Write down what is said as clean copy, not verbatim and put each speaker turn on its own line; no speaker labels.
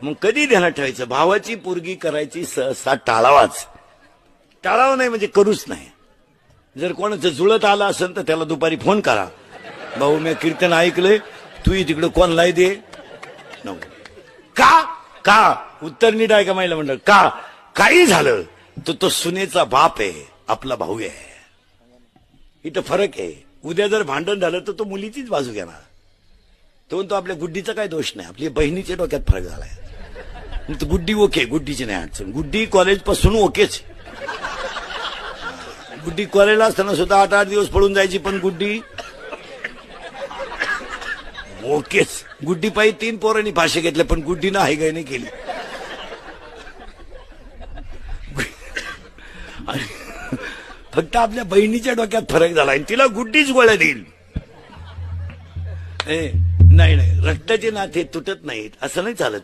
मग कधी ध्यानात ठेवायचं, भावाची पोरगी करायची सहसा टाळावाच. टाळावं नाही म्हणजे करूच नाही. जर कोणाचं जुळत आलं असेल तर त्याला दुपारी फोन करा, भाऊ मी कीर्तन ऐकलंय, तू तिकडे कोणलाही दे. का का उत्तर नीट आहे का महिला मंडळ? का काही झालं तर तो सुनेचा बाप आहे, आपला भाऊ आहे. इथं फरक आहे. उद्या जर भांडण झालं तर तो मुलीचीच बाजू घेणार. तो म्हणतो आपल्या गुड्डीचा काय दोष नाही, आपल्या बहिणीच्या डोक्यात फरक झालाय. गुड्डी ओके, गुड्डीची नाही अडचण. गुड्डी कॉलेज पासून ओकेच. गुड्डी कॉलेजला असताना सुद्धा 8-8 दिवस पळून जायची, पण गुड्डी ओकेच. गुड्डी पायी 3 पोरांनी फाशी घेतल्या, पण गुड्डीनं हाय गाय नाही केली. फक्त आपल्या बहिणीच्या डोक्यात फरक झाला आणि तिला गुड्डीच गोळ्या देईल. नाही नाही, रक्ताचे नाते तुटत नाहीत, असं नाही चालत.